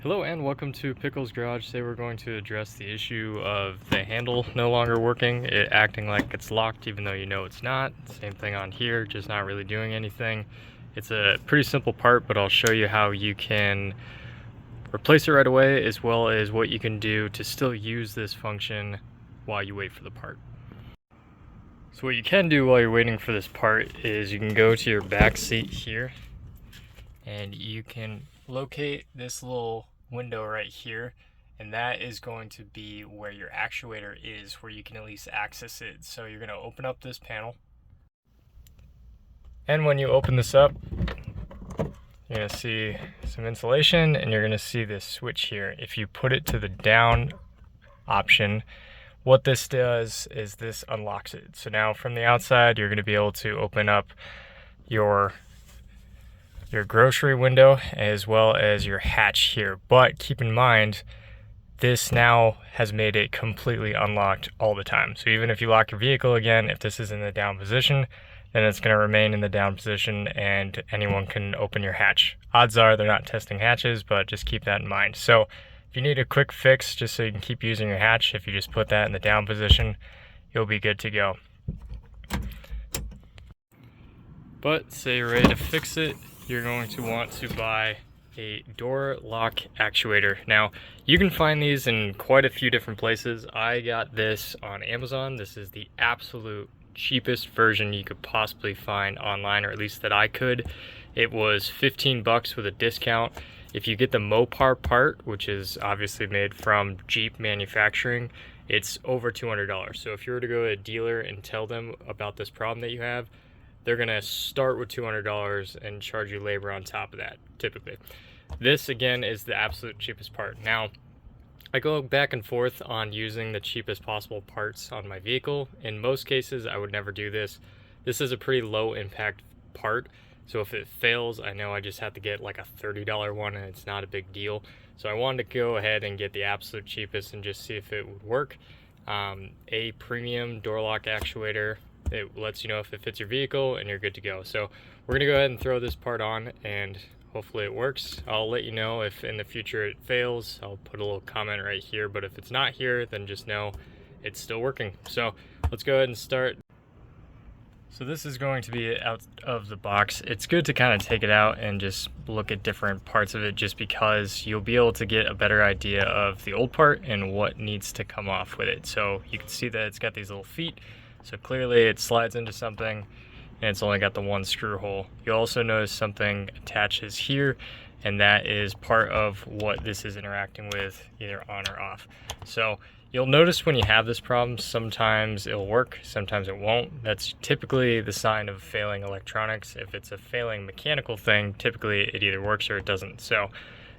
Hello and welcome to Pickle's Garage. Today we're going to address the issue of the handle no longer working, it acting like it's locked even though you know it's not. Same thing on here, just not really doing anything. It's a pretty simple part, but I'll show you how you can replace it right away, as well as what you can do to still use this function while you wait for the part. So what you can do while you're waiting for this part is you can go to your back seat here and you can locate this little window right here, and that is going to be where your actuator is, where you can at least access it. So you're going to open up this panel, and when you open this up, you're going to see some insulation and you're going to see this switch here. If you put it to the down option, what this does is this unlocks it. So now from the outside you're going to be able to open up your grocery window as well as your hatch here. But keep in mind, this now has made it completely unlocked all the time. So even if you lock your vehicle again, if this is in the down position, then it's going to remain in the down position and anyone can open your hatch. Odds are they're not testing hatches, but just keep that in mind. So if you need a quick fix just so you can keep using your hatch, if you just put that in the down position, you'll be good to go. But say you're ready to fix it, you're going to want to buy a door lock actuator. Now, you can find these in quite a few different places. I got this on Amazon. This is the absolute cheapest version you could possibly find online, or at least that I could. It was 15 bucks with a discount. If you get the Mopar part, which is obviously made from Jeep manufacturing, it's over $200. So if you were to go to a dealer and tell them about this problem that you have, they're gonna start with $200 and charge you labor on top of that, typically. This, again, is the absolute cheapest part. Now, I go back and forth on using the cheapest possible parts on my vehicle. In most cases, I would never do this. This is a pretty low impact part, so if it fails, I know I just have to get like a $30 one and it's not a big deal. So I wanted to go ahead and get the absolute cheapest and just see if it would work. A premium door lock actuator. It lets you know if it fits your vehicle and you're good to go. So we're gonna go ahead and throw this part on and hopefully it works. I'll let you know if in the future it fails. I'll put a little comment right here, but if it's not here, then just know it's still working. So let's go ahead and start. So this is going to be out of the box. It's good to kind of take it out and just look at different parts of it, just because you'll be able to get a better idea of the old part and what needs to come off with it. So you can see that it's got these little feet. So clearly it slides into something and it's only got the one screw hole. You'll also notice something attaches here, and that is part of what this is interacting with, either on or off. So you'll notice when you have this problem, sometimes it'll work, sometimes it won't. That's typically the sign of failing electronics. If it's a failing mechanical thing, typically it either works or it doesn't. So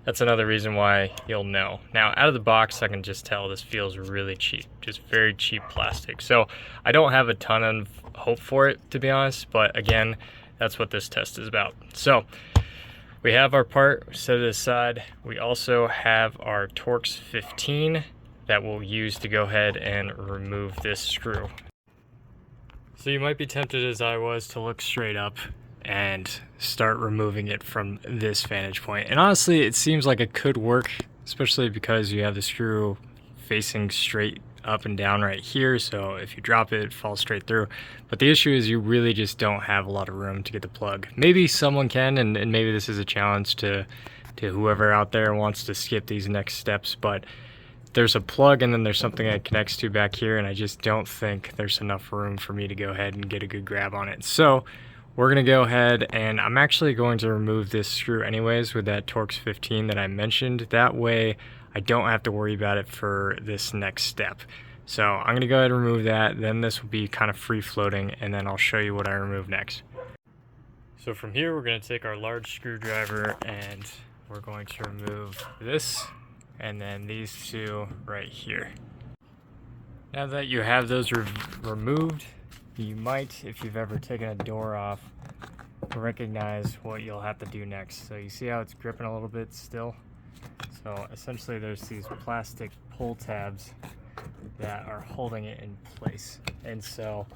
that's another reason why you'll know. Now, out of the box, I can just tell this feels really cheap, just very cheap plastic. So I don't have a ton of hope for it, to be honest, but again, that's what this test is about. So we have our part set it aside. We also have our Torx 15 that we'll use to go ahead and remove this screw. So you might be tempted, as I was, to look straight up and start removing it from this vantage point. And honestly, it seems like it could work, especially because you have the screw facing straight up and down right here. So if you drop it, it falls straight through. But the issue is you really just don't have a lot of room to get the plug. Maybe someone can, and maybe this is a challenge to whoever out there wants to skip these next steps. But there's a plug and then there's something that connects to back here, and I just don't think there's enough room for me to go ahead and get a good grab on it. So we're gonna go ahead, and I'm actually going to remove this screw anyways with that Torx 15 that I mentioned. That way I don't have to worry about it for this next step. So I'm gonna go ahead and remove that, then this will be kind of free floating, and then I'll show you what I remove next. So from here, we're gonna take our large screwdriver and we're going to remove this and then these two right here. Now that you have those removed, you might, if you've ever taken a door off, recognize what you'll have to do next. So you see how it's gripping a little bit still? So essentially there's these plastic pull tabs that are holding it in place. And so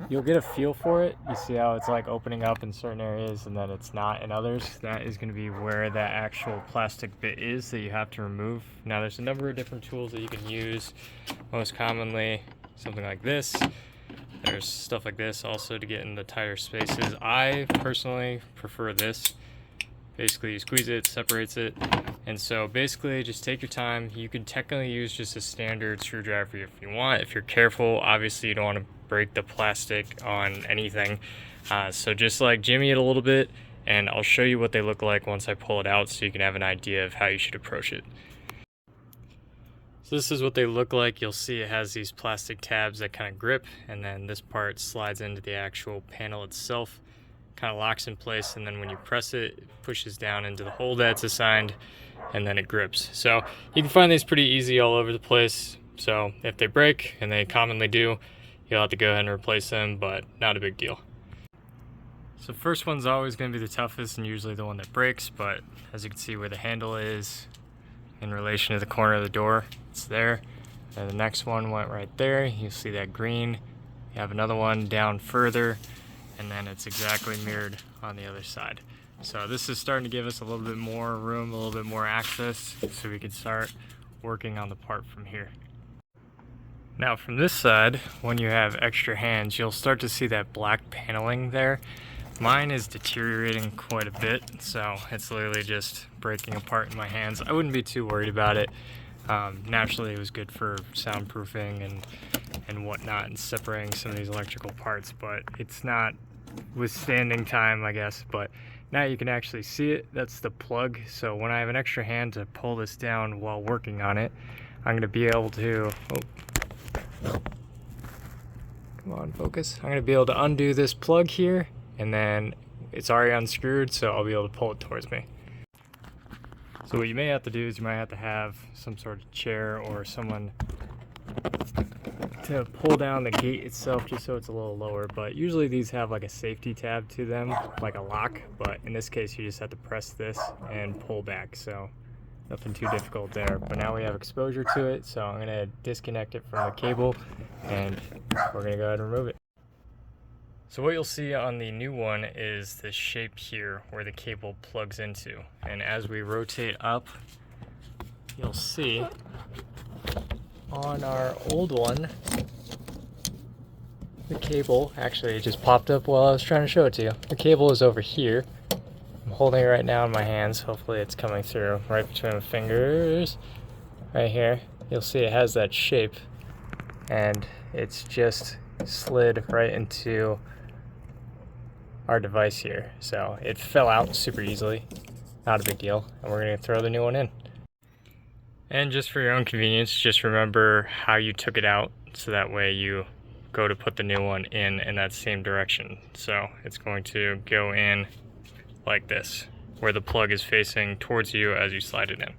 you'll get a feel for it. You see how it's like opening up in certain areas and then it's not in others. That is going to be where that actual plastic bit is that you have to remove. Now there's a number of different tools that you can use. Most commonly something like this. There's stuff like this also to get in the tighter spaces. I personally prefer this. Basically you squeeze it, separates it, and so basically just take your time. You could technically use just a standard screwdriver if you want. If you're careful, obviously you don't want to break the plastic on anything. So just like jimmy it a little bit, and I'll show you what they look like once I pull it out so you can have an idea of how you should approach it. So this is what they look like. You'll see it has these plastic tabs that kind of grip, and then this part slides into the actual panel itself. Kind of locks in place, and then when you press it, it pushes down into the hole that's assigned, and then it grips. So you can find these pretty easy all over the place. So if they break, and they commonly do, you'll have to go ahead and replace them, but not a big deal. So first one's always going to be the toughest and usually the one that breaks, but as you can see where the handle is in relation to the corner of the door, it's there. And the next one went right there. You'll see that green. You have another one down further, and then it's exactly mirrored on the other side. So this is starting to give us a little bit more room, a little bit more access, so we can start working on the part from here. Now from this side, when you have extra hands, you'll start to see that black paneling there. Mine is deteriorating quite a bit, so it's literally just breaking apart in my hands. I wouldn't be too worried about it. Naturally it was good for soundproofing and whatnot, and separating some of these electrical parts, but it's not withstanding time, I guess. But now you can actually see it. That's the plug. So when I have an extra hand to pull this down while working on it, I'm going to be able to, come on, focus. I'm going to be able to undo this plug here, and then it's already unscrewed, so I'll be able to pull it towards me. So what you may have to do is you might have to have some sort of chair or someone to pull down the gate itself just so it's a little lower, but usually these have like a safety tab to them, like a lock, but in this case you just have to press this and pull back, so nothing too difficult there. But now we have exposure to it, so I'm going to disconnect it from the cable and we're going to go ahead and remove it. So what you'll see on the new one is this shape here where the cable plugs into, and as we rotate up, you'll see on our old one, the cable, actually it just popped up while I was trying to show it to you. The cable is over here. I'm holding it right now in my hands. Hopefully it's coming through right between my fingers. Right here, you'll see it has that shape, and it's just slid right into our device here. So it fell out super easily, not a big deal, and we're going to throw the new one in. And just for your own convenience, just remember how you took it out, so that way you go to put the new one in that same direction. So it's going to go in like this, where the plug is facing towards you as you slide it in.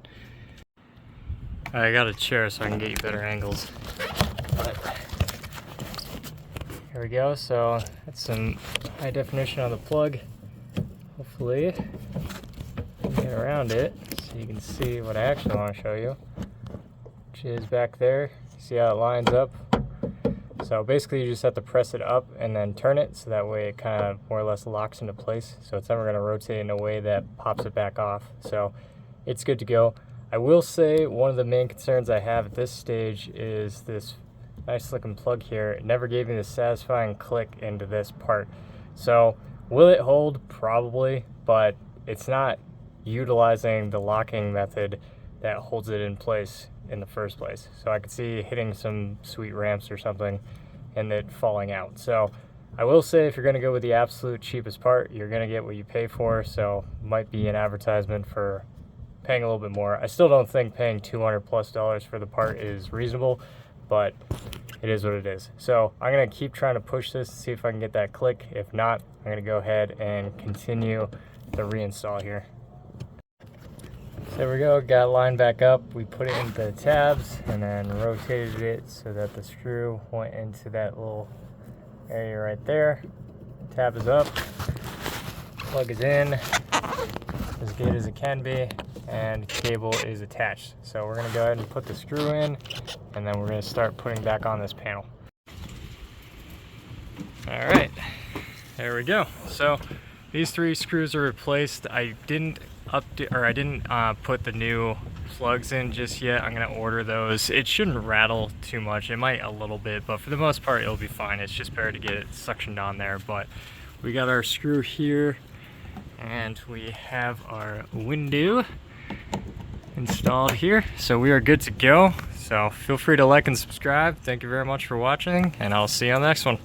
I got a chair so I can get you better angles. But here we go. So that's some high definition on the plug. Hopefully you can get around it so you can see what I actually want to show you, which is back there. See how it lines up? So basically you just have to press it up and then turn it, so that way it kind of more or less locks into place. So it's never going to rotate in a way that pops it back off. So it's good to go. I will say one of the main concerns I have at this stage is this nice looking plug here. It never gave me the satisfying click into this part. So will it hold? Probably, but it's not utilizing the locking method that holds it in place in the first place. So I could see hitting some sweet ramps or something and it falling out. So I will say, if you're going to go with the absolute cheapest part, you're going to get what you pay for. So might be an advertisement for paying a little bit more. I still don't think paying $200+ for the part is reasonable, but it is what it is. So I'm going to keep trying to push this to see if I can get that click. If not, I'm going to go ahead and continue the reinstall here. So there we go, got it lined back up. We put it into the tabs and then rotated it so that the screw went into that little area right there. Tab is up, plug is in, as good as it can be, and cable is attached. So we're gonna go ahead and put the screw in, and then we're gonna start putting back on this panel. There we go. So these 3 screws are replaced. I didn't put the new plugs in just yet. I'm gonna order those. It shouldn't rattle too much. It might a little bit, but for the most part it'll be fine. It's just better to get it suctioned on there. But we got our screw here, and we have our window installed here, so we are good to go. So feel free to like and subscribe. Thank you very much for watching, and I'll see you on the next one.